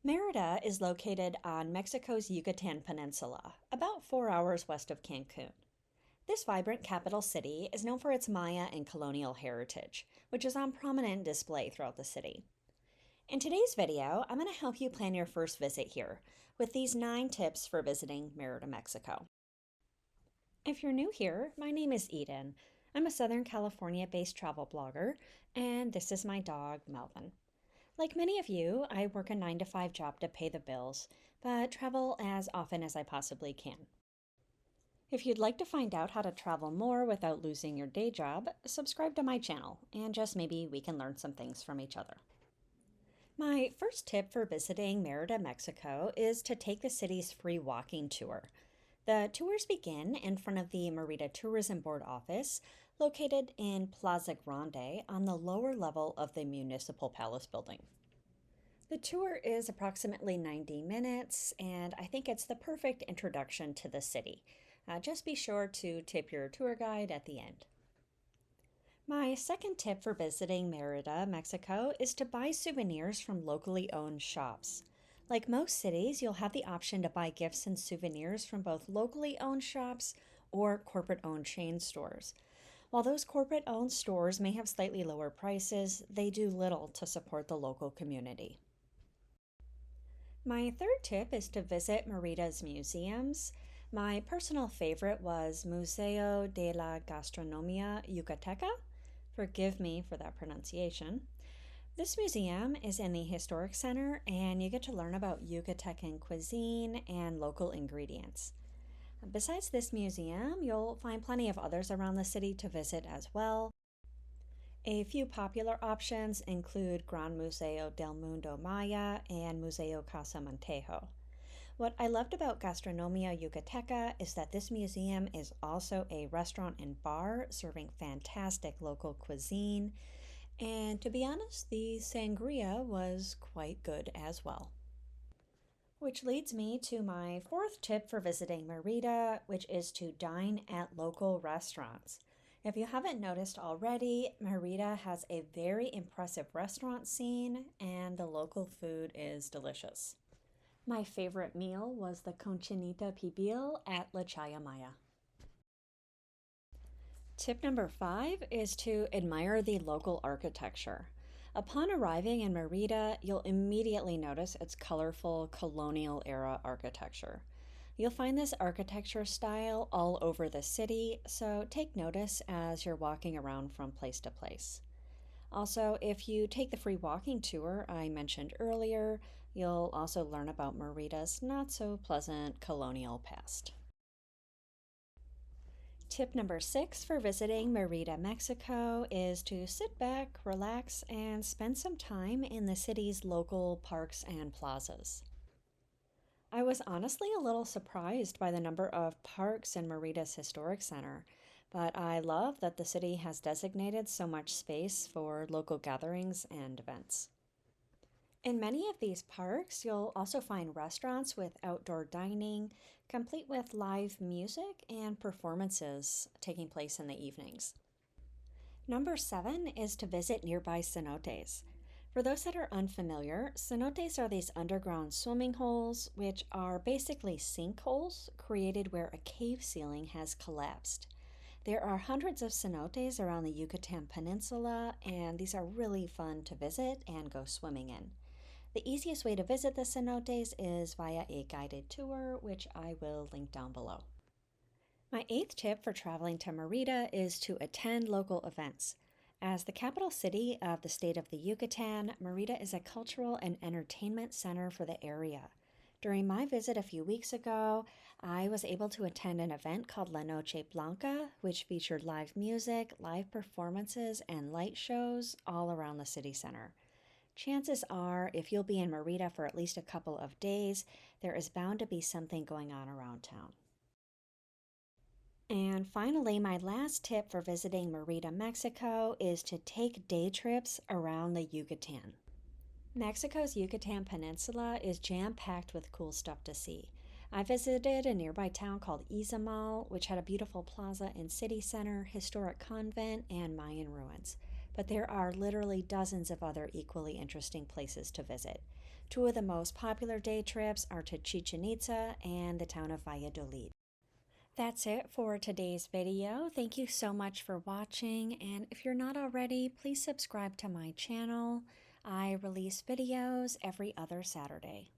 Merida is located on Mexico's Yucatan Peninsula, about 4 hours west of Cancun. This vibrant capital city is known for its Maya and colonial heritage, which is on prominent display throughout the city. In today's video, I'm going to help you plan your first visit here with these 9 tips for visiting Merida, Mexico. If you're new here, my name is Eden. I'm a Southern California based travel blogger, and this is my dog, Melvin. Like many of you, I work a 9 to 5 job to pay the bills, but travel as often as I possibly can. If you'd like to find out how to travel more without losing your day job, subscribe to my channel, and just maybe we can learn some things from each other. My first tip for visiting Merida, Mexico is to take the city's free walking tour. The tours begin in front of the Merida Tourism Board office, located in Plaza Grande on the lower level of the Municipal Palace building. The tour is approximately 90 minutes, and I think it's the perfect introduction to the city. Just be sure to tip your tour guide at the end. My second tip for visiting Merida, Mexico, is to buy souvenirs from locally owned shops. Like most cities, you'll have the option to buy gifts and souvenirs from both locally owned shops or corporate-owned chain stores. While those corporate-owned stores may have slightly lower prices, they do little to support the local community. My third tip is to visit Merida's museums. My personal favorite was Museo de la Gastronomía Yucateca. Forgive me for that pronunciation. This museum is in the Historic Center, and you get to learn about Yucatecan cuisine and local ingredients. Besides this museum, you'll find plenty of others around the city to visit as well. A few popular options include Gran Museo del Mundo Maya and Museo Casa Montejo. What I loved about Gastronomia Yucateca is that this museum is also a restaurant and bar serving fantastic local cuisine. And to be honest, the sangria was quite good as well. Which leads me to my fourth tip for visiting Merida, which is to dine at local restaurants. If you haven't noticed already, Merida has a very impressive restaurant scene, and the local food is delicious. My favorite meal was the Conchinita Pibil at La Chaya Maya. Tip number 5 is to admire the local architecture. Upon arriving in Merida, you'll immediately notice its colorful colonial era architecture. You'll find this architecture style all over the city, so take notice as you're walking around from place to place. Also, if you take the free walking tour I mentioned earlier, you'll also learn about Merida's not so pleasant colonial past. Tip number 6 for visiting Merida, Mexico is to sit back, relax, and spend some time in the city's local parks and plazas. I was honestly a little surprised by the number of parks in Merida's Historic Center, but I love that the city has designated so much space for local gatherings and events. In many of these parks, you'll also find restaurants with outdoor dining, complete with live music and performances taking place in the evenings. Number 7 is to visit nearby cenotes. For those that are unfamiliar, cenotes are these underground swimming holes, which are basically sinkholes created where a cave ceiling has collapsed. There are hundreds of cenotes around the Yucatan Peninsula, and these are really fun to visit and go swimming in. The easiest way to visit the cenotes is via a guided tour, which I will link down below. My 8th tip for traveling to Merida is to attend local events. As the capital city of the state of the Yucatan, Merida is a cultural and entertainment center for the area. During my visit a few weeks ago, I was able to attend an event called La Noche Blanca, which featured live music, live performances, and light shows all around the city center. Chances are, if you'll be in Merida for at least a couple of days, there is bound to be something going on around town. And finally, my last tip for visiting Merida, Mexico is to take day trips around the Yucatan. Mexico's Yucatan Peninsula is jam-packed with cool stuff to see. I visited a nearby town called Izamal, which had a beautiful plaza and city center, historic convent, and Mayan ruins. But there are literally dozens of other equally interesting places to visit. Two of the most popular day trips are to Chichen Itza and the town of Valladolid. That's it for today's video. Thank you so much for watching, and if you're not already, please subscribe to my channel. I release videos every other Saturday.